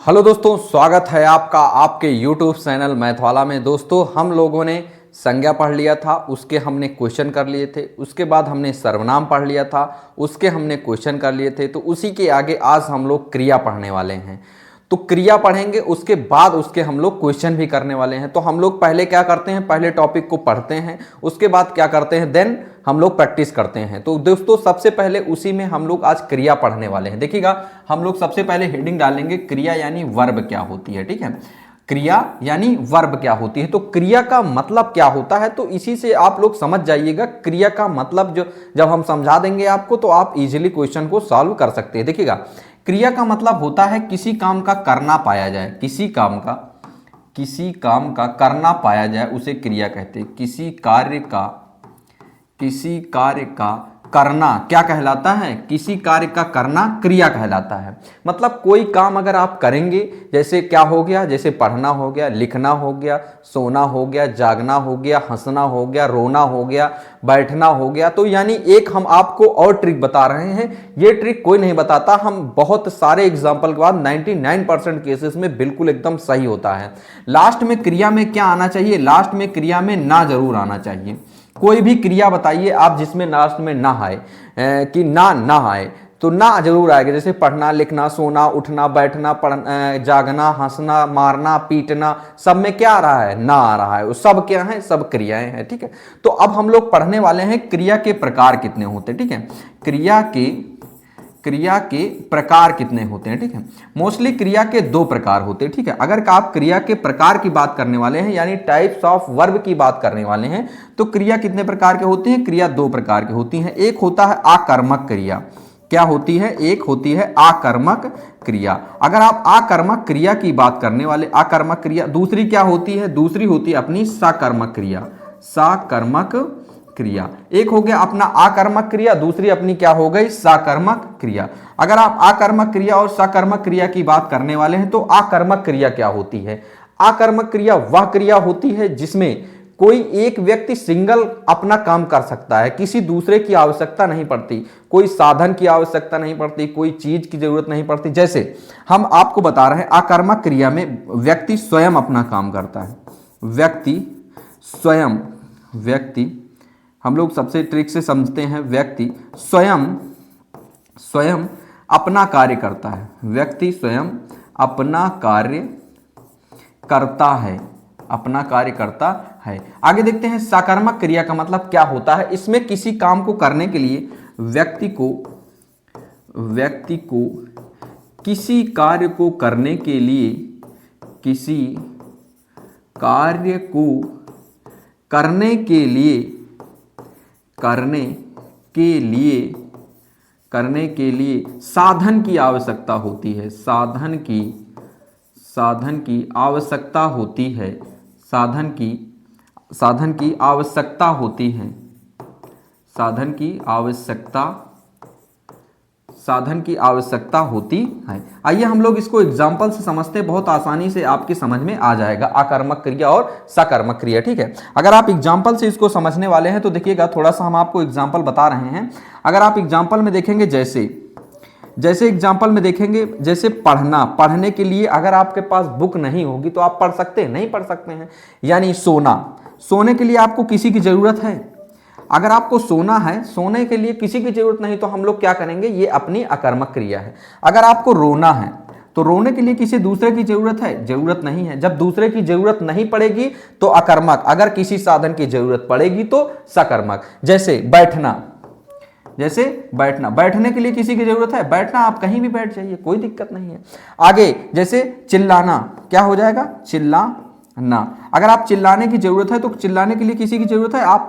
Hello दोस्तों, स्वागत है आपका आपके YouTube चैनल मैथ वाला में। दोस्तों, हम लोगों ने संज्ञा पढ़ लिया था, उसके हमने क्वेश्चन कर लिए थे। उसके बाद हमने सर्वनाम पढ़ लिया था, उसके हमने क्वेश्चन कर लिए थे। तो उसी के आगे आज हम लोग क्रिया पढ़ने वाले हैं। तो क्रिया पढ़ेंगे, उसके बाद उसके हम लोग क्वेश्चन भी करने वाले हैं। तो हम लोग पहले क्या करते हैं, पहले टॉपिक को पढ़ते हैं, उसके बाद क्या करते हैं, देन हम लोग प्रैक्टिस करते हैं। तो दोस्तों, सबसे पहले उसी में हम लोग आज क्रिया पढ़ने वाले हैं। देखिएगा, हम लोग सबसे पहले हेडिंग डालेंगे क्रिया यानी वर्ब क्या होती है। ठीक है, क्रिया यानी वर्ब क्या होती है। तो क्रिया का मतलब क्या होता है, तो इसी से आप लोग समझ जाइएगा। क्रिया का मतलब जो जब हम समझा देंगे आपको, तो आप इजीली क्वेश्चन को सॉल्व कर सकते हैं। देखिएगा, क्रिया का मतलब होता है किसी काम का करना पाया जाए, किसी काम का करना पाया जाए उसे क्रिया कहते हैं। किसी कार्य का करना क्या कहलाता है, किसी कार्य का करना क्रिया कहलाता है। मतलब कोई काम अगर आप करेंगे, जैसे क्या हो गया, जैसे पढ़ना हो गया, लिखना हो गया, सोना हो गया, जागना हो गया, हंसना हो गया, रोना हो गया, बैठना हो गया। तो यानी एक हम आपको और ट्रिक बता रहे हैं। ये ट्रिक कोई नहीं बताता, हम बहुत सारे एग्जाम्पल के बाद 99% केसेस में बिल्कुल एकदम सही होता है। लास्ट में क्रिया में क्या आना चाहिए, लास्ट में क्रिया में ना जरूर आना चाहिए। कोई भी क्रिया बताइए आप जिसमें लास्ट में ना आए, कि ना आए, तो ना जरूर आएगा। जैसे पढ़ना, लिखना, सोना, उठना, बैठना, जागना, हंसना, मारना, पीटना, सब में क्या आ रहा है, ना आ रहा है। वो सब क्या है, सब क्रियाएं हैं। ठीक है, तो अब हम लोग पढ़ने वाले हैं क्रिया के प्रकार कितने होते हैं। ठीक है, क्रिया के प्रकार कितने होते हैं। ठीक है, मोस्टली क्रिया के दो प्रकार होते हैं। ठीक है, अगर आप क्रिया के प्रकार की बात करने वाले हैं, यानी टाइप्स ऑफ वर्ब की बात करने वाले हैं, तो क्रिया कितने प्रकार के होते हैं, क्रिया दो प्रकार की होती हैं। एक होता है आकर्मक क्रिया। क्या होती है, एक होती है आकर्मक क्रिया। अगर आप आकर्मक क्रिया की बात करने वाले, आकर्मक क्रिया, दूसरी क्या होती है, दूसरी होती है अपनी सकर्मक क्रिया। सकर्मक क्रिया, एक हो गया अपना आकर्मक क्रिया, दूसरी अपनी क्या हो गई, सकर्मक क्रिया। अगर आप आकर्मक क्रिया और सकर्मक क्रिया की बात करने वाले हैं, तो आकर्मक क्रिया क्या होती है। आकर्मक क्रिया वह क्रिया होती है जिसमें कोई एक व्यक्ति सिंगल अपना काम कर सकता है, किसी दूसरे की आवश्यकता नहीं पड़ती, कोई साधन की आवश्यकता नहीं पड़ती, कोई चीज की जरूरत नहीं पड़ती। जैसे हम आपको बता रहे हैं, आकर्मक क्रिया में व्यक्ति स्वयं अपना काम करता है। व्यक्ति हम लोग सबसे ट्रिक से समझते हैं, व्यक्ति स्वयं अपना कार्य करता है। व्यक्ति स्वयं अपना कार्य करता है। आगे देखते हैं, सकर्मक क्रिया का मतलब क्या होता है। इसमें किसी काम को करने के लिए व्यक्ति को किसी कार्य को करने के लिए साधन की आवश्यकता होती है। साधन की आवश्यकता होती है। साधन की आवश्यकता होती है। आइए हम लोग इसको एग्जाम्पल से समझते हैं, बहुत आसानी से आपकी समझ में आ जाएगा आकर्मक क्रिया और सकर्मक क्रिया। ठीक है, अगर आप एग्जाम्पल से इसको समझने वाले हैं तो देखिएगा, थोड़ा सा हम आपको एग्जाम्पल बता रहे हैं। अगर आप एग्जाम्पल में देखेंगे, जैसे एग्जाम्पल में देखेंगे, जैसे पढ़ने के लिए अगर आपके पास बुक नहीं होगी तो आप पढ़ सकते हैं, नहीं पढ़ सकते हैं। यानी सोने के लिए आपको किसी की जरूरत है। अगर आपको सोना है, सोने के लिए किसी की जरूरत नहीं, तो हम लोग क्या करेंगे, ये अपनी आकर्मक क्रिया है। अगर आपको रोना है, तो रोने के लिए किसी दूसरे की जरूरत है, जरूरत नहीं है। जब दूसरे की जरूरत नहीं पड़ेगी तो आकर्मक, अगर किसी साधन की जरूरत पड़ेगी तो सकर्मक। जैसे बैठने के लिए किसी की जरूरत है, बैठना आप कहीं भी बैठ जाइए, कोई दिक्कत नहीं है। आगे जैसे चिल्लाना, क्या हो जाएगा, चिल्लाना। अगर आप चिल्लाने की जरूरत है, तो चिल्लाने के लिए किसी की जरूरत है, आप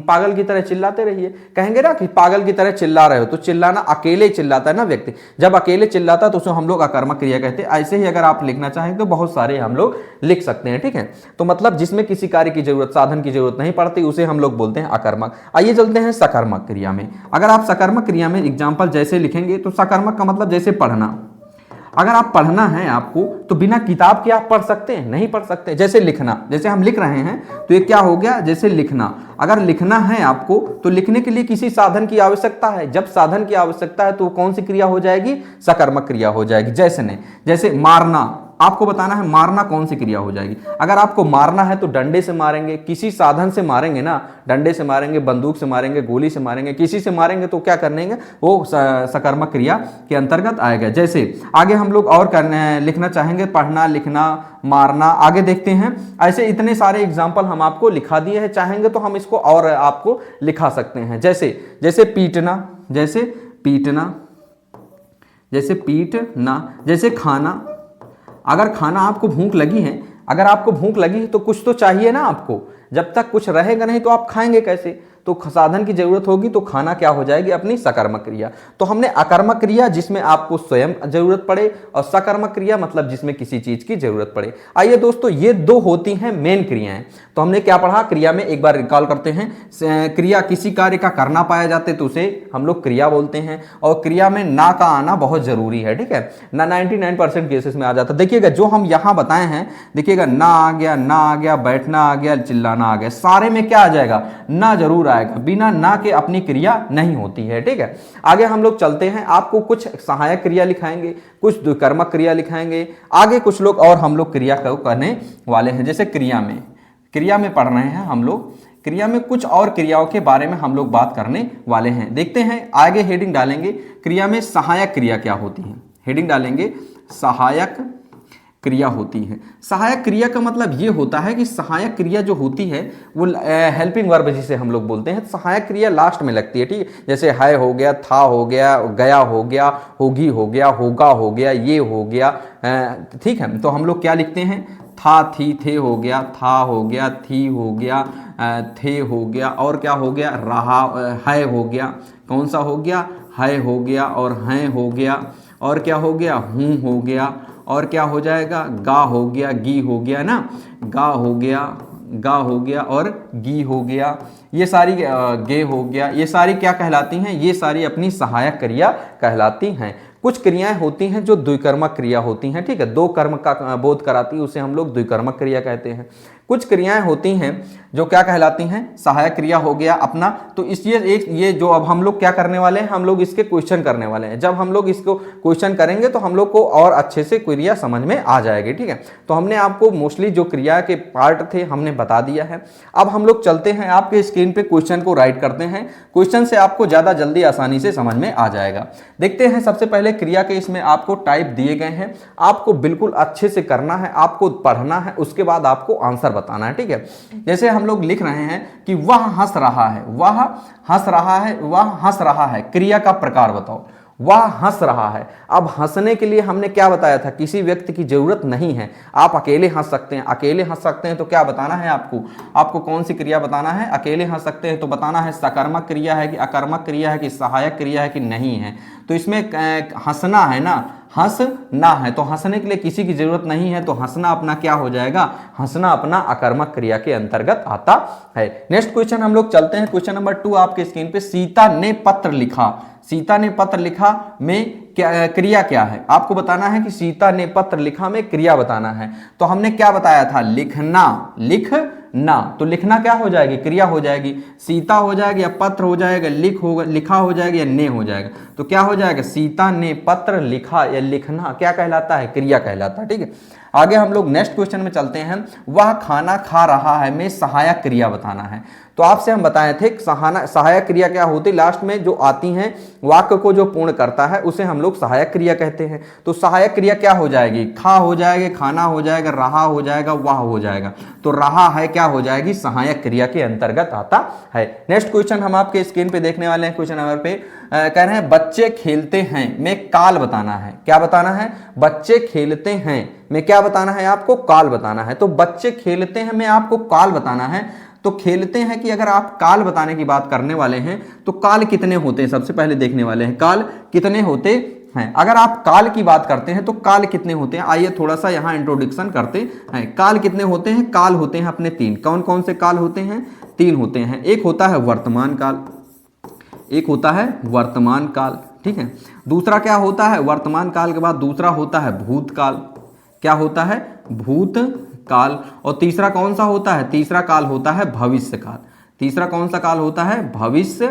पागल की तरह चिल्लाते रहिए। कहेंगे ना कि पागल की तरह चिल्ला रहे हो, तो चिल्लाना, अकेले चिल्लाता है ना व्यक्ति, जब अकेले चिल्लाता है तो उसे हम लोग आकर्मक क्रिया कहते हैं। ऐसे ही अगर आप लिखना चाहें तो बहुत सारे हम लोग लिख सकते हैं। ठीक है, तो मतलब जिसमें किसी कार्य की जरूरत, साधन की जरूरत नहीं पड़ती, उसे हम लोग बोलते हैं आकर्मक। आइए चलते हैं सकर्मक क्रिया में। अगर आप सकर्मक क्रिया में एग्जाम्पल जैसे लिखेंगे, तो सकर्मक का मतलब जैसे पढ़ना। अगर आप पढ़ना है आपको, तो बिना किताब के आप पढ़ सकते हैं, नहीं पढ़ सकते। जैसे लिखना, जैसे हम लिख रहे हैं, तो ये क्या हो गया, जैसे लिखना। अगर लिखना है आपको, तो लिखने के लिए किसी साधन की आवश्यकता है। जब साधन की आवश्यकता है तो कौन सी क्रिया हो जाएगी, सकर्मक क्रिया हो जाएगी। जैसे मारना, आपको बताना है मारना कौन सी क्रिया हो जाएगी। अगर आपको मारना है तो डंडे से मारेंगे, किसी साधन से मारेंगे ना, डंडे से मारेंगे, बंदूक से मारेंगे, गोली से मारेंगे, किसी से मारेंगे तो क्या करेंगे, वो सकर्मक क्रिया के अंतर्गत आएगा। जैसे आगे हम लोग और करने लिखना चाहेंगे, पढ़ना, लिखना, मारना, आगे देखते हैं। ऐसे इतने सारे एग्जाम्पल हम आपको लिखा दिए हैं, चाहेंगे तो हम इसको और आपको लिखा सकते हैं। जैसे जैसे पीटना, जैसे पीटना, जैसे पीटना, जैसे खाना। अगर खाना आपको भूख लगी है, अगर आपको भूख लगी है तो कुछ तो चाहिए ना आपको, जब तक कुछ रहेगा नहीं तो आप खाएंगे कैसे, तो साधन की जरूरत होगी, तो खाना क्या हो जाएगी, अपनी सकर्मक क्रिया। तो हमने अकर्मक क्रिया जिसमें आपको स्वयं जरूरत पड़े, और सकर्मक क्रिया मतलब जिसमें किसी चीज की जरूरत पड़े। आइए दोस्तों, ये दो होती हैं मेन क्रियाएं। तो हमने क्या पढ़ा, क्रिया में एक बार रिकॉल करते हैं। क्रिया किसी कार्य का करना पाया जाते तो उसे हम लोग क्रिया बोलते हैं, और क्रिया में ना का आना बहुत जरूरी है, ठीक है ना, 99% केसेस में आ जाता है। देखिएगा जो हम यहां बताए हैं, देखिएगा ना आ गया, ना आ गया, बैठना आ गया, चिल्लाना आ गया, सारे में क्या आ जाएगा, ना जरूर आएगा। बिना ना के अपनी क्रिया नहीं होती है, ठीक है। आगे हम लोग चलते हैं, आपको कुछ सहायक क्रिया लिखाएंगे, कुछ द्विकर्मक क्रिया लिखाएंगे, आगे कुछ लोग और हम लोग क्रिया को करने वाले हैं। जैसे क्रिया में पढ़ रहे हैं हम लोग, क्रिया में कुछ और क्रियाओं के बारे में हम लोग बात करने वाले हैं। देखते हैं, आगे हेडिंग डालेंगे, क्रिया में सहायक क्रिया क्या होती है। हेडिंग डालेंगे, सहायक क्रिया होती है। सहायक क्रिया का मतलब ये होता है कि सहायक क्रिया जो होती है वो हेल्पिंग वर्ब जिसे हम लोग बोलते हैं, सहायक क्रिया लास्ट में लगती है, ठीक है। जैसे है हो गया, था हो गया, गया हो गया, होगी हो गया, होगा हो गया, ये हो गया, ठीक है। तो हम लोग क्या लिखते हैं, था, थी, थे हो गया, था हो गया, थी हो गया, थे हो गया, और क्या हो गया, रहा, है हो गया, कौन सा हो गया, है हो गया, और हैं हो गया, और क्या हो गया, हूँ हो गया, और क्या हो जाएगा, गा हो गया, गी हो गया ना, गा हो गया, गा हो गया, और गी हो गया, ये सारी गे हो गया, ये सारी क्या कहलाती हैं, ये सारी अपनी सहायक क्रिया कहलाती हैं। कुछ क्रियाएं होती हैं जो द्विकर्मक क्रिया होती हैं, ठीक है, दो कर्म का बोध कराती है, उसे हम लोग द्विकर्मक क्रिया कहते हैं। कुछ क्रियाएं होती हैं जो क्या कहलाती हैं, सहायक क्रिया हो गया अपना। तो ये जो अब हम लोग क्या करने वाले हैं, हम लोग इसके क्वेश्चन करने वाले हैं। जब हम लोग इसको क्वेश्चन करेंगे तो हम लोग को और अच्छे से क्रिया समझ में आ जाएगी, ठीक है। तो हमने आपको मोस्टली जो क्रिया के पार्ट थे हमने बता दिया है। अब हम लोग चलते हैं, आपके स्क्रीन पे क्वेश्चन को राइट करते हैं, क्वेश्चन से आपको ज्यादा जल्दी आसानी से समझ में आ जाएगा। देखते हैं, सबसे पहले क्रिया के इसमें आपको टाइप दिए गए हैं, आपको बिल्कुल अच्छे से करना है, आपको पढ़ना है, उसके बाद आपको आंसर बताना है, ठीक है। जैसे हम लोग लिख रहे हैं कि वह हंस रहा है, वह हंस रहा है, वह हंस रहा है, क्रिया का प्रकार बताओ। वह हंस रहा है, अब हंसने के लिए हमने क्या बताया था, किसी व्यक्ति की जरूरत नहीं है, आप अकेले हंस सकते हैं। अकेले हंस सकते हैं तो क्या बताना है आपको कौन सी क्रिया बताना है। अकेले हंस सकते हैं तो बताना है सकर्मक क्रिया है कि अकर्मक क्रिया है कि सहायक क्रिया है कि नहीं है। तो इसमें हंसना है ना, हंसना है, तो हंसने के लिए किसी की जरूरत नहीं है, तो हंसना अपना क्या हो जाएगा, हंसना अपना अकर्मक क्रिया के अंतर्गत आता है। नेक्स्ट क्वेश्चन हम लोग चलते हैं, क्वेश्चन नंबर 2 आपके स्क्रीन पे, सीता ने पत्र लिखा, सीता ने पत्र लिखा में क्या क्रिया क्या है, आपको बताना है कि सीता ने पत्र लिखा में क्रिया बताना है। तो हमने क्या बताया था, लिखना, लिखना, तो लिखना क्या हो जाएगी, क्रिया हो जाएगी, सीता हो जाएगी या पत्र हो जाएगा, लिखा हो जाएगा या ने हो जाएगा, तो क्या हो जाएगा, सीता ने पत्र लिखा या लिखना क्या कहलाता है, क्रिया कहलाता है, ठीक है। आगे हम लोग नेक्स्ट क्वेश्चन में चलते हैं, वह खाना खा रहा है में सहायक क्रिया बताना है। तो आपसे हम बताए थे सहायक क्रिया क्या होती, लास्ट में जो आती हैं वाक्य को जो पूर्ण करता है उसे हम लोग सहायक क्रिया कहते हैं। तो सहायक क्रिया क्या हो जाएगी, खा हो जाएगा, खाना हो जाएगा, रहा हो जाएगा, वाह हो जाएगा, तो रहा है क्या हो जाएगी, सहायक क्रिया के अंतर्गत आता है। नेक्स्ट क्वेश्चन हम आपके स्क्रीन पे देखने वाले हैं, क्वेश्चन नंबर पे कह रहे हैं बच्चे खेलते हैं में काल बताना है। क्या बताना है, बच्चे खेलते हैं में क्या बताना है, आपको काल बताना है। तो बच्चे खेलते हैं में आपको काल बताना है। तो खेलते हैं कि अगर आप काल बताने की बात करने वाले हैं तो काल कितने होते हैं, सबसे पहले देखने वाले हैं काल कितने होते हैं। अगर आप काल की बात करते हैं तो काल कितने होते हैं, आइए थोड़ा सा यहां इंट्रोडक्शन करते हैं। काल कितने होते हैं, काल होते हैं अपने 3। कौन कौन से काल होते हैं, 3 होते हैं। एक होता है वर्तमान काल, एक होता है वर्तमान काल, ठीक है। दूसरा क्या होता है, वर्तमान काल के बाद दूसरा होता है भूतकाल, क्या होता है, भूतकाल। और तीसरा कौन सा होता है, तीसरा काल होता है भविष्य काल। तीसरा कौन सा काल होता है, भविष्य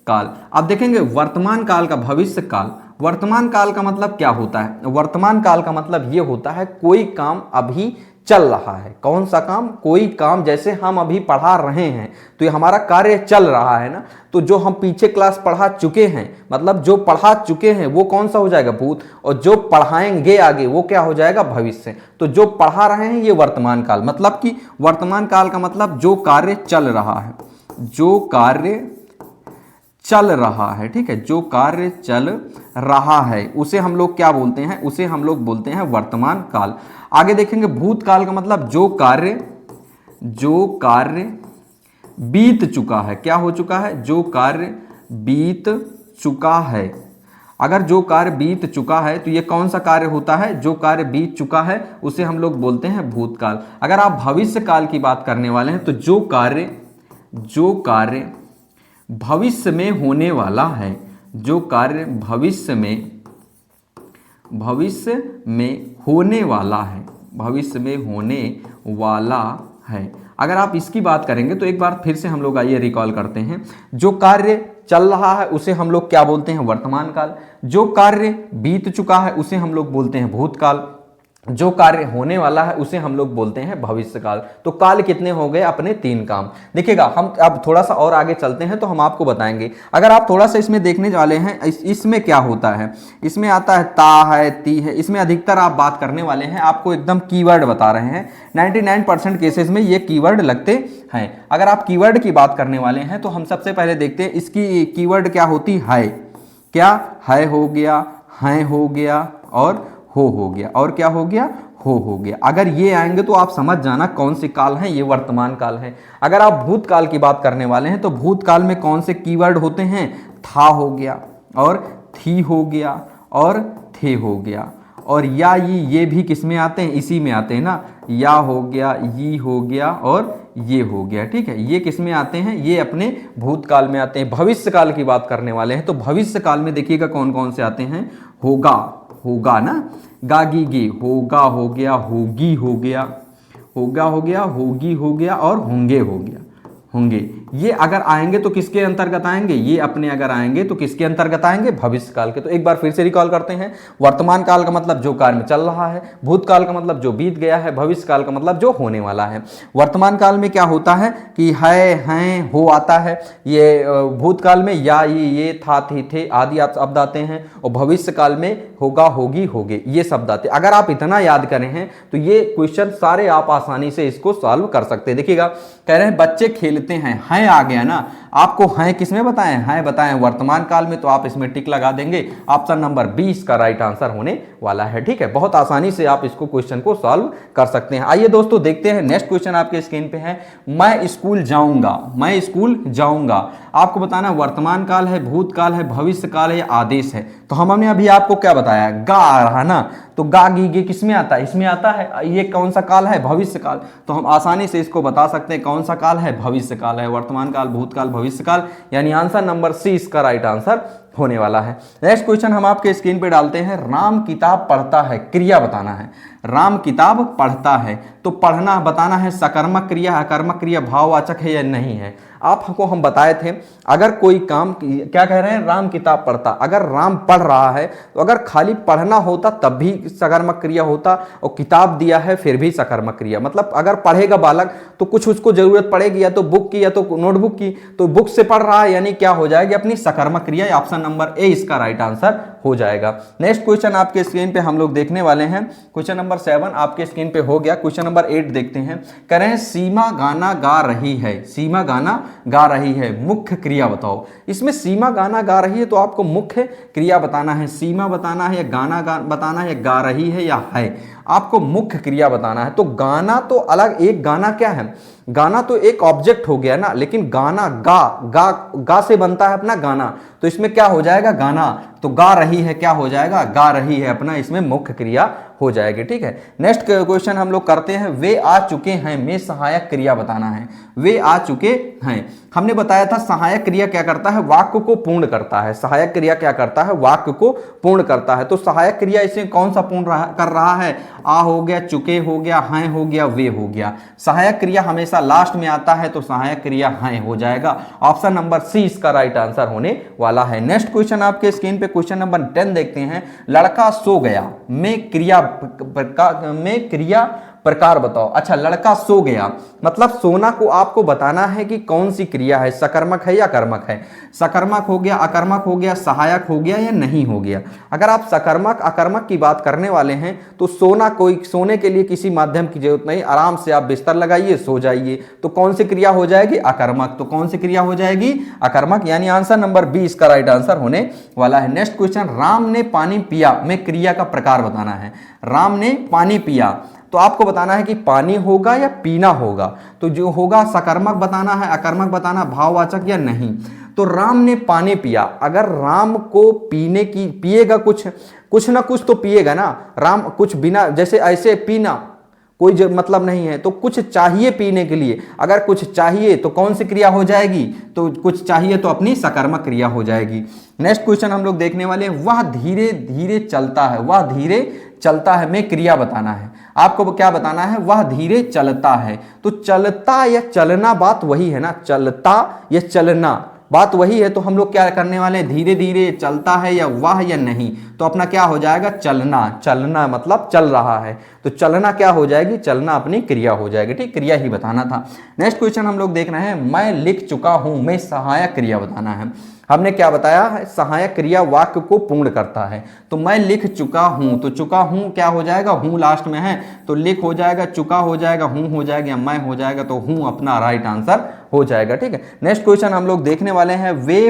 काल। अब देखेंगे वर्तमान काल का भविष्य काल, वर्तमान काल का मतलब क्या होता है? वर्तमान काल का मतलब ये होता है कोई काम अभी चल रहा है। कौन सा काम? कोई काम, जैसे हम अभी पढ़ा रहे हैं तो ये हमारा कार्य चल रहा है ना। तो जो हम पीछे क्लास पढ़ा चुके हैं, मतलब जो पढ़ा चुके हैं वो कौन सा हो जाएगा? भूत, और जो पढ़ाएंगे आगे वो क्या हो जाएगा? भविष्य। तो जो पढ़ा रहे हैं ये वर्तमान काल, मतलब कि वर्तमान काल का मतलब जो कार्य चल रहा है, जो कार्य चल रहा है, ठीक है, जो कार्य चल रहा है उसे हम लोग क्या बोलते हैं? उसे हम लोग बोलते हैं वर्तमान काल। आगे देखेंगे भूतकाल का मतलब जो कार्य बीत चुका है। क्या हो चुका है? जो कार्य बीत चुका है। अगर जो कार्य बीत चुका है तो ये कौन सा कार्य होता है? जो कार्य बीत चुका है उसे हम लोग बोलते हैं भूतकाल। अगर आप भविष्य काल की बात करने वाले हैं तो जो कार्य भविष्य में होने वाला है, जो कार्य भविष्य में होने वाला है, भविष्य में होने वाला है। अगर आप इसकी बात करेंगे तो एक बार फिर से हम लोग आइए रिकॉल करते हैं। जो कार्य चल रहा है उसे हम लोग क्या बोलते हैं? वर्तमान काल। जो कार्य बीत चुका है उसे हम लोग बोलते हैं भूतकाल। जो कार्य होने वाला है उसे हम लोग बोलते हैं भविष्य काल। तो काल कितने हो गए? अपने 3 काम। देखिएगा, हम अब थोड़ा सा और आगे चलते हैं तो हम आपको बताएंगे। अगर आप थोड़ा सा इसमें देखने वाले हैं, इसमें क्या होता है? इसमें आता है ता है, ती है। इसमें अधिकतर आप बात करने वाले हैं, आपको एकदम कीवर्ड बता रहे हैं। 99% केसेस में ये कीवर्ड लगते हैं। अगर आप कीवर्ड की बात करने वाले हैं तो हम सबसे पहले देखते हैं इसकी कीवर्ड क्या होती है। क्या है? हो गया, हैं हो गया, और हो गया, और क्या हो गया? हो गया। अगर ये आएंगे तो आप समझ जाना कौन सी काल है, ये वर्तमान काल है। अगर आप भूतकाल की बात करने वाले हैं तो भूतकाल में कौन से कीवर्ड होते हैं? था हो गया, और थी हो गया, और थे हो गया, और या ये भी किस में आते हैं? इसी में आते हैं ना। या हो गया, ये हो गया, और ये हो गया, ठीक है। ये किस में आते हैं? ये अपने भूतकाल में आते हैं। भविष्य काल की बात करने वाले हैं तो भविष्य काल में देखिएगा कौन कौन से आते हैं। होगा ना, गागी गे, होगा हो गया, होगी हो गया, होगा हो गया, होगी हो गया, और होंगे हो गया, होंगे। ये अगर आएंगे तो किसके अंतर्गत आएंगे? ये अपने अगर आएंगे तो किसके अंतर्गत आएंगे? भविष्य काल के। तो एक बार फिर से रिकॉल करते हैं। वर्तमान काल का मतलब जो कार्य में चल रहा है, भूतकाल का मतलब जो बीत गया है, भविष्य काल का मतलब जो होने वाला है। वर्तमान काल में क्या होता है कि है, हैं, हो आता है। ये भूतकाल में या, ये था, थे आदि शब्द आते हैं, और भविष्य काल में होगा, होगी, होगे, ये शब्द आते हैं। अगर आप इतना याद करें हैं तो ये क्वेश्चन सारे आप आसानी से इसको सॉल्व कर सकते हैं। देखिएगा, कह रहे हैं बच्चे खेलते हैं आ गया ना। आपको हैं किस में बताएं? हैं बताएं वर्तमान काल में, तो आप इसमें टिक लगा देंगे। ऑप्शन नंबर 20 का राइट आंसर होने वाला है, ठीक है। बहुत आसानी से आप इसको क्वेश्चन को सॉल्व कर सकते हैं। आइए दोस्तों देखते हैं नेक्स्ट क्वेश्चन आपके स्क्रीन पे है। मैं स्कूल जाऊंगा, मैं स्कूल जाऊंगा। आपको बताना वर्तमान काल है, भूतकाल है, भविष्य काल है या आदेश है। तो हमने अभी आपको क्या बताया? गा आ रहा ना, तो गा गी गे किस में आता है? इसमें आता है। ये कौन सा काल है? भविष्य काल। तो हम आसानी से इसको बता सकते हैं कौन सा काल है? भविष्य काल है। वर्तमान काल, भूतकाल, भविष्य काल, यानी आंसर नंबर सी इसका राइट आंसर होने वाला है। नेक्स्ट क्वेश्चन हम आपके स्क्रीन पे डालते हैं। राम किताब पढ़ता है, क्रिया बताना है। राम किताब पढ़ता है, तो पढ़ना बताना है सकर्मक क्रिया, अकर्मक क्रिया, भाववाचक है या नहीं है। आपको हम बताए थे अगर कोई काम, क्या कह रहे हैं? राम किताब पढ़ता। अगर राम पढ़ रहा है तो अगर खाली पढ़ना होता तब भी सकर्मक क्रिया होता, और किताब दिया है फिर भी सकर्मक क्रिया। मतलब अगर पढ़ेगा बालक तो कुछ उसको जरूरत पड़ेगी, या तो बुक की या तो नोटबुक की, तो बुक से पढ़ रहा है यानी क्या हो जाएगी? अपनी सकर्मक क्रिया। ऑप्शन नंबर ए इसका राइट आंसर हो जाएगा। नेक्स्ट क्वेश्चन आपके स्क्रीन पे हम लोग देखने वाले हैं। क्वेश्चन नंबर 7 आपके स्क्रीन पे हो गया। क्वेश्चन नंबर 8 देखते हैं। कह रहे हैं सीमा गाना गा रही है, सीमा गाना गा रही है, मुख्य क्रिया बताओ। इसमें सीमा गाना गा रही है तो आपको मुख्य क्रिया बताना है। सीमा बताना है या गाना बताना है, गा रही है या है, आपको मुख्य क्रिया बताना है। तो गाना तो अलग, एक गाना क्या है? गाना तो एक ऑब्जेक्ट हो गया ना, लेकिन गाना गा से बनता है अपना गाना, तो इसमें क्या हो जाएगा? गाना। तो गा रही है क्या हो जाएगा? गा रही है अपना, इसमें मुख्य क्रिया हो जाएगी, ठीक है। नेक्स्ट क्वेश्चन हम लोग करते हैं। वे आ चुके हैं में सहायक क्रिया बताना है। वे आ चुके हैं, हमने बताया था सहायक क्रिया क्या करता है? वाक्य को पूर्ण करता है। सहायक क्रिया क्या करता है? वाक्य को पूर्ण करता है। तो सहायक क्रिया इसे कौन सा पूर्ण कर रहा है? आ हो गया, चुके हो गया, हैं हो गया, वे हो गया। सहायक क्रिया हमेशा लास्ट में आता है, तो सहायक क्रिया हैं हो जाएगा। ऑप्शन नंबर सी इसका राइट आंसर होने वाला है। नेक्स्ट क्वेश्चन आपके स्क्रीन पे पे क्वेश्चन नंबर 10 देखते हैं। लड़का सो गया में क्रिया प्रकार बताओ। अच्छा, लड़का सो गया मतलब सोना को आपको बताना है कि कौन सी क्रिया है, सकर्मक है या कर्मक है। सकर्मक हो गया, अकर्मक हो गया, सहायक हो गया या नहीं हो गया। अगर आप सकर्मक अकर्मक की बात करने वाले हैं तो सोने के लिए किसी माध्यम की जरूरत नहीं, आराम से आप बिस्तर लगाइए, सो जाइए। तो कौन सी क्रिया हो जाएगी? अकर्मक। तो कौन सी क्रिया हो जाएगी? अकर्मक। यानी आंसर नंबर 20 का राइट आंसर होने वाला है। नेक्स्ट क्वेश्चन, राम ने पानी पिया में क्रिया का प्रकार बताना है। राम ने पानी पिया तो आपको बताना है कि पानी होगा या पीना होगा। तो जो होगा सकर्मक बताना है, अकर्मक बताना, भाववाचक या नहीं। तो राम ने पानी पिया, अगर राम को पिएगा कुछ ना कुछ तो पिएगा ना। राम कुछ बिना, जैसे ऐसे पीना कोई मतलब नहीं है, तो कुछ चाहिए पीने के लिए। अगर कुछ चाहिए तो कौन सी क्रिया हो जाएगी? तो कुछ चाहिए तो अपनी सकर्मक क्रिया हो जाएगी। नेक्स्ट क्वेश्चन हम लोग देखने वाले हैं, वह धीरे धीरे चलता है। वह धीरे चलता है में क्रिया बताना है। आपको क्या बताना है? वह धीरे चलता है। तो चलता या चलना बात वही है ना, चलता या चलना बात वही है। तो हम लोग क्या करने वाले हैं? धीरे धीरे चलता है या वह या नहीं। तो अपना क्या हो जाएगा? चलना। चलना मतलब चल रहा है, तो चलना क्या हो जाएगी? चलना अपनी क्रिया हो जाएगी। ठीक, क्रिया ही बताना था। नेक्स्ट क्वेश्चन हम लोग देख रहे हैं, मैं लिख चुका हूं में सहायक क्रिया बताना है। हमने क्या बताया है? सहायक क्रिया वाक्य को पूर्ण करता है। तो मैं लिख चुका हूं, तो चुका हूं क्या हो जाएगा? हूं लास्ट में है, तो लिख हो जाएगा, चुका हो जाएगा, हूं हो जाएगा, मैं हो जाएगा, तो हूं अपना राइट आंसर हो जाएगा। ठीक है, नेक्स्ट क्वेश्चन हम लोग देखने वाले हैं, वे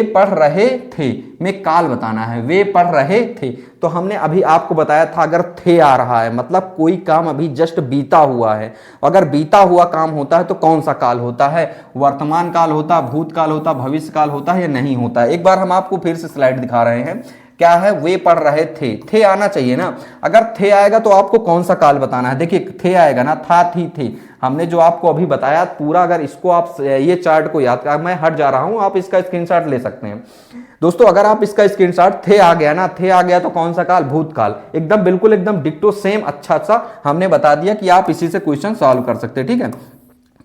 पढ़ रहे थे में काल बताना है। वे पढ़ रहे थे, तो हमने अभी आपको बताया था अगर थे आ रहा है मतलब कोई काम अभी जस्ट बीता हुआ है। अगर बीता हुआ काम होता है तो कौन सा काल होता है? वर्तमान काल होता, भूतकाल होता, भविष्य काल होता है या नहीं होता है। एक बार हम आपको फिर से स्लाइड दिखा रहे हैं। क्या है? वे पढ़ रहे थे आना चाहिए ना। अगर थे आएगा तो आपको कौन सा काल बताना है? देखिए थे आएगा ना, था, थी, थे। हमने जो आपको अभी बताया पूरा, अगर इसको आप ये चार्ट को याद कर, मैं हट जा रहा हूं, आप इसका स्क्रीनशॉट ले सकते हैं दोस्तों। अगर आप इसका स्क्रीनशॉट, थे आ गया ना, थे आ गया तो कौन सा काल? भूतकाल। एकदम बिल्कुल एकदम डिक्टो सेम अच्छा सा हमने बता दिया कि आप इसी से क्वेश्चन सॉल्व कर सकते हैं। ठीक है,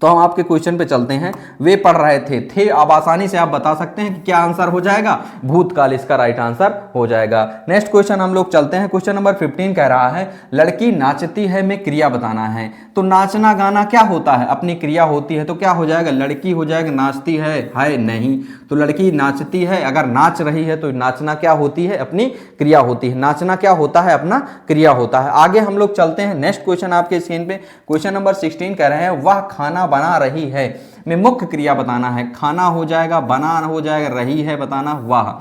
तो हम आपके क्वेश्चन पे चलते हैं। वे पढ़ रहे थे अब आसानी से आप बता सकते हैं कि क्या आंसर हो जाएगा? भूतकाल इसका राइट आंसर हो जाएगा। नेक्स्ट क्वेश्चन हम लोग चलते हैं। क्वेश्चन नंबर 15 कह रहा है, लड़की नाचती है में क्रिया बताना है। तो नाचना गाना क्या होता है? अपनी क्रिया होती है, तो क्या हो जाएगा? लड़की हो जाएगा, नाचती है नहीं। तो लड़की नाचती है, अगर नाच रही है तो नाचना क्या होती है? अपनी क्रिया होती है। नाचना क्या होता है? अपना क्रिया होता है। आगे हम लोग चलते हैं। नेक्स्ट क्वेश्चन आपके स्क्रीन पे क्वेश्चन नंबर 16 कह रहे हैं, वह खाना बना रही है में मुख्य क्रिया बताना है। खाना हो जाएगा, बना हो जाएगा, रही है बताना, वाह।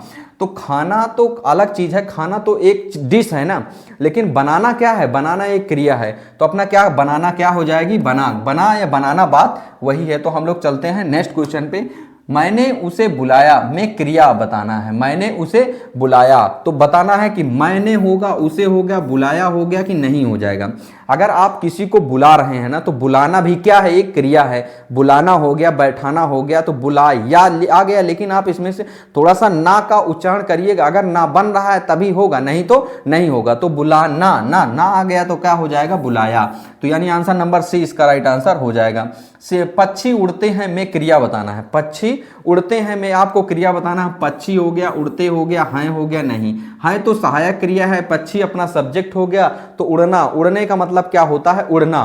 तो खाना तो अलग चीज है, खाना तो एक डिश है ना, लेकिन बनाना क्या है? बनाना एक क्रिया है। तो अपना क्या बनाना क्या हो जाएगी? बना या बनाना बात वही है। तो हम लोग चलते हैं नेक्स्ट क्वेश्चन पे। मैंने उसे बुलाया में क्रिया बताना है। मैंने उसे बुलाया तो बताना है कि मैंने होगा, उसे हो गया, बुलाया हो गया कि नहीं हो जाएगा। अगर आप किसी को बुला रहे हैं ना तो बुलाना भी क्या है? एक क्रिया है। बुलाना हो गया, बैठाना हो गया, तो बुलाया आ गया। लेकिन आप इसमें से थोड़ा सा ना का उच्चारण करिएगा। अगर ना बन रहा है तभी होगा, नहीं तो नहीं होगा। तो बुलाना, ना आ गया तो क्या हो जाएगा? बुलाया। तो यानी आंसर नंबर सी इसका राइट आंसर हो जाएगा। से पक्षी उड़ते हैं में क्रिया बताना है। पक्षी उड़ते हैं में आपको क्रिया बताना है। पक्षी हो गया, उड़ते हो गया, हैं हो गया, नहीं है तो सहायक क्रिया है। पक्षी अपना सब्जेक्ट हो गया, तो उड़ना, उड़ने का मतलब क्या होता है? उड़ना,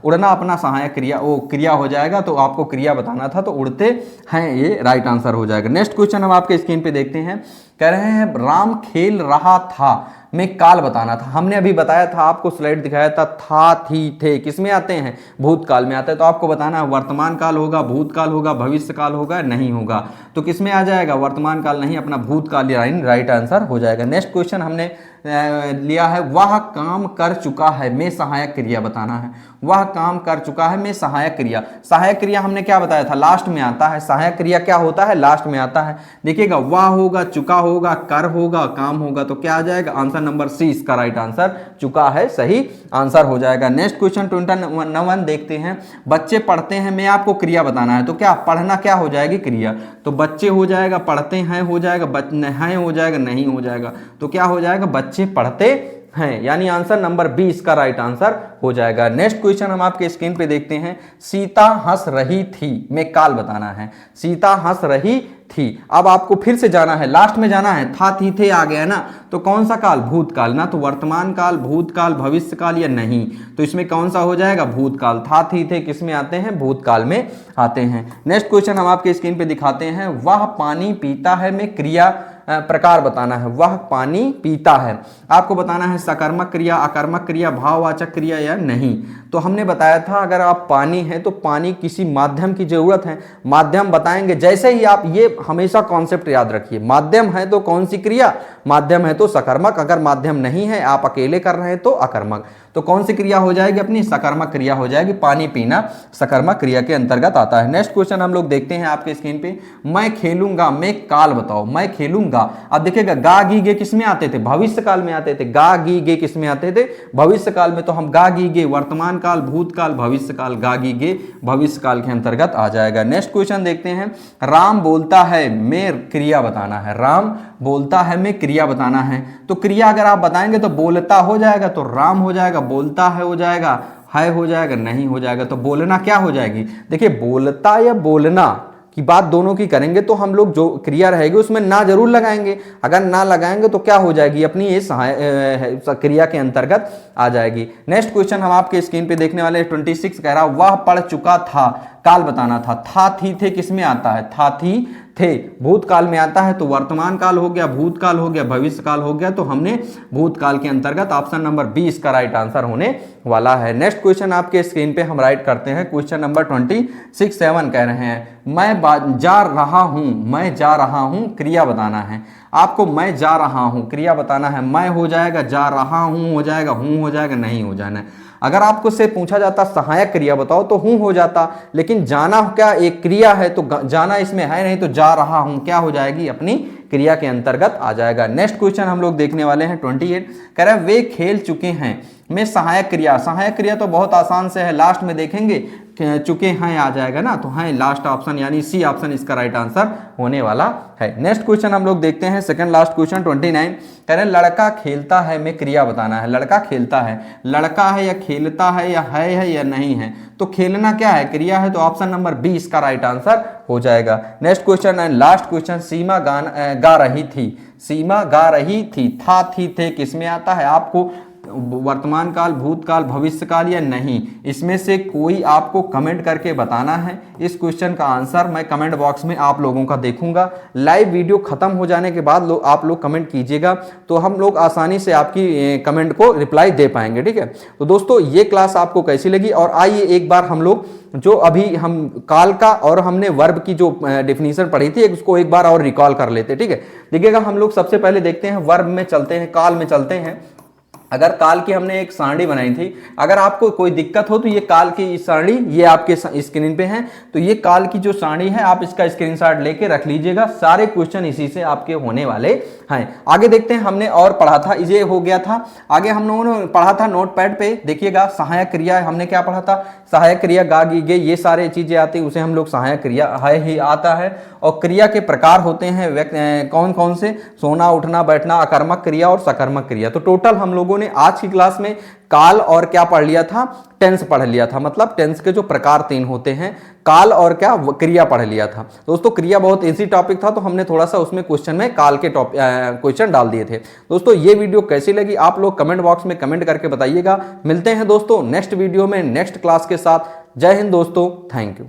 उड़ना अपना सहायक क्रिया वो क्रिया हो जाएगा। तो आपको क्रिया बताना था, तो उड़ते हैं ये राइट आंसर हो जाएगा। नेक्स्ट क्वेश्चन हम आपके स्क्रीन पे देखते हैं। कह रहे हैं, राम खेल रहा था में काल बताना था। हमने अभी बताया था, आपको स्लाइड दिखाया था, थी, थे किसमें आते हैं? भूतकाल में आते हैं। तो आपको बताना है वर्तमान काल होगा, भूतकाल होगा, भविष्य काल होगा, नहीं होगा। तो किसमें आ जाएगा? वर्तमान काल नहीं, अपना भूतकाल राइट आंसर हो जाएगा। नेक्स्ट क्वेश्चन हमने लिया है, वह काम कर चुका है में सहायक क्रिया बताना है। वह काम कर चुका है में सहायक क्रिया। सहायक क्रिया हमने क्या बताया था? लास्ट में आता है। सहायक क्रिया क्या होता है? लास्ट में आता है। देखिएगा, वह होगा, चुका होगा, कर होगा, काम होगा, तो क्या आ जाएगा? आंसर नंबर सी इसका राइट आंसर चुका है सही आंसर हो जाएगा। नेक्स्ट क्वेश्चन 21 देखते हैं। बच्चे पढ़ते हैं में आपको क्रिया बताना है। तो क्या पढ़ना क्या हो जाएगी? क्रिया। तो बच्चे हो जाएगा, पढ़ते हैं हो जाएगा, हैं हो जाएगा, नहीं हो जाएगा। तो क्या हो जाएगा? बच्चे पढ़ते हैं, यानी आंसर नंबर 20 का राइट आंसर हो जाएगा। नेक्स्ट क्वेश्चन हम आपके स्क्रीन पे देखते हैं। सीता हंस रही थी में काल बताना है। सीता हंस रही थी। अब आपको फिर से जाना है, लास्ट में जाना है, था थी थे आ गया ना, तो कौन सा काल? भूतकाल ना, तो वर्तमान काल, भूतकाल, भविष्य काल या नहीं, तो इसमें कौन सा हो जाएगा? भूतकाल। था थी थे किस में आते हैं? भूतकाल में आते हैं। नेक्स्ट क्वेश्चन हम आपके स्क्रीन पे दिखाते हैं, वह पानी पीता है में क्रिया प्रकार बताना है। वह पानी पीता है, आपको बताना है सकर्मक क्रिया, अकर्मक क्रिया, भाववाचक क्रिया या नहीं। तो हमने बताया था अगर आप पानी है तो पानी किसी माध्यम की जरूरत है, माध्यम बताएंगे। जैसे ही आप ये हमेशा कॉन्सेप्ट याद रखिए, माध्यम है तो कौन सी क्रिया? माध्यम है तो सकर्मक, अगर माध्यम नहीं है आप अकेले कर रहे हैं तो अकर्मक। तो कौन सी क्रिया हो जाएगी अपनी? सकर्मक क्रिया हो जाएगी। पानी पीना सकर्मक क्रिया के अंतर्गत आता है। नेक्स्ट क्वेश्चन हम लोग देखते हैं आपके स्क्रीन पे, मैं खेलूंगा में काल बताओ। मैं खेलूंगा, अब देखिएगा गा गी गे किस में आते थे? भविष्य काल में आते थे। गा गी गे किस में आते थे? भविष्य काल में। तो हम गा गी गे वर्तमान काल, भूतकाल, भविष्य काल, गा गी गे भविष्य काल के अंतर्गत आ जाएगा। नेक्स्ट क्वेश्चन देखते हैं, राम बोलता है में क्रिया बताना है। राम बोलता है में क्रिया बताना है। तो क्रिया अगर आप बताएंगे तो बोलता हो जाएगा, तो राम हो जाएगा, बोलता है हो जाएगा, है हो जाएगा, नहीं हो जाएगा। तो बोलना क्या हो जाएगी? देखिए बोलता या बोलना की बात दोनों की करेंगे तो हम लोग जो क्रिया रहेगी उसमें ना जरूर लगाएंगे। अगर ना लगाएंगे तो क्या हो जाएगी? अपनी ये क्रिया के अंतर्गत आ जाएगी। नेक्स्ट क्वेश्चन हम आपके स्क्रीन पे देखने वाले 26 कह रहा, वह पढ़ चुका था, काल बताना था थी थे किस में आता है? था थी थे भूतकाल में आता है। तो वर्तमान काल हो गया, भूतकाल हो गया, भविष्य काल हो गया। तो हमने भूतकाल के अंतर्गत ऑप्शन नंबर 20 का राइट आंसर होने वाला है। नेक्स्ट क्वेश्चन आपके स्क्रीन पे हम राइट करते हैं, क्वेश्चन नंबर 26-7 कह रहे हैं, मैं जा रहा हूं, मैं जा रहा हूं क्रिया बताना है। आपको मैं जा रहा हूं क्रिया बताना है। मैं हो जाएगा, जा रहा हूं हो जाएगा, हूं हो जाएगा, नहीं हो जाना है। अगर आपको से पूछा जाता सहायक क्रिया बताओ तो हूं हो जाता, लेकिन जाना क्या एक क्रिया है तो जाना इसमें है नहीं, तो जा रहा हूं क्या हो जाएगी? अपनी क्रिया के अंतर्गत आ जाएगा। नेक्स्ट क्वेश्चन हम लोग देखने वाले हैं 28 कह रहा है, वे खेल चुके हैं में सहायक क्रिया। सहायक क्रिया तो बहुत आसान से है, लास्ट में देखेंगे चुके हैं आ जाएगा ना, तो हैं लास्ट ऑप्शन यानी सी ऑप्शन इसका राइट आंसर होने वाला है। नेक्स्ट क्वेश्चन हम लोग देखते हैं, सेकंड लास्ट क्वेश्चन 29 कह रहे हैं, लड़का खेलता है में क्रिया बताना है। लड़का खेलता है, लड़का है या खेलता है या नहीं है? तो खेलना क्या है? क्रिया है, तो ऑप्शन नंबर 20 का राइट आंसर हो जाएगा। Next question and last question, Seema गा रही थी। सीमा गा रही थी, था थी थे किस में आता है? आपको वर्तमान काल, भूतकाल, भविष्य काल या नहीं, इसमें से कोई आपको कमेंट करके बताना है। इस क्वेश्चन का आंसर मैं कमेंट बॉक्स में आप लोगों का देखूंगा। लाइव वीडियो खत्म हो जाने के बाद आप लोग कमेंट कीजिएगा, तो हम लोग आसानी से आपकी कमेंट को रिप्लाई दे पाएंगे। ठीक है, तो दोस्तों ये क्लास आपको कैसी लगी? और आइए एक बार हम लोग जो अभी हम काल का और हमने वर्ब की जो डेफिनेशन पढ़ी थी उसको एक बार और रिकॉल कर लेते हैं। ठीक है, देखिएगा हम लोग सबसे पहले देखते हैं वर्ब में चलते हैं, काल में चलते हैं। अगर काल की हमने एक सारणी बनाई थी, अगर आपको कोई दिक्कत हो तो ये काल की सारणी ये आपके स्क्रीन पे है, तो ये काल की जो सारणी है आप इसका स्क्रीनशॉट लेके रख लीजिएगा। सारे क्वेश्चन इसी से आपके होने वाले हैं। आगे देखते हैं, हमने और पढ़ा था, ये हो गया था। आगे हम लोगों ने पढ़ा था नोटपैड पे, देखिएगा सहायक क्रिया हमने क्या पढ़ा था? सहायक क्रिया गा गी गे ये सारे चीजें आती, उसे हम लोग सहायक क्रिया है ही आता है। और क्रिया के प्रकार होते हैं कौन कौन से? सोना, उठना, बैठना, अकर्मक क्रिया और सकर्मक क्रिया। तो टोटल हम लोगों ने आज की क्लास में काल और क्या पढ़ लिया था? टेंस पढ़ लिया था। मतलब टेंस के जो प्रकार 3 होते हैं, काल और क्या क्रिया पढ़ लिया था। दोस्तों क्रिया बहुत इजी टॉपिक था, तो हमने थोड़ा सा उसमें क्वेश्चन में काल के क्वेश्चन डाल दिए थे। दोस्तों ये वीडियो कैसी लगी आप लोग कमेंट बॉक्स में कमेंट करके बताइएगा। मिलते हैं दोस्तों नेक्स्ट वीडियो में नेक्स्ट क्लास के साथ। जय हिंद दोस्तों, थैंक यू।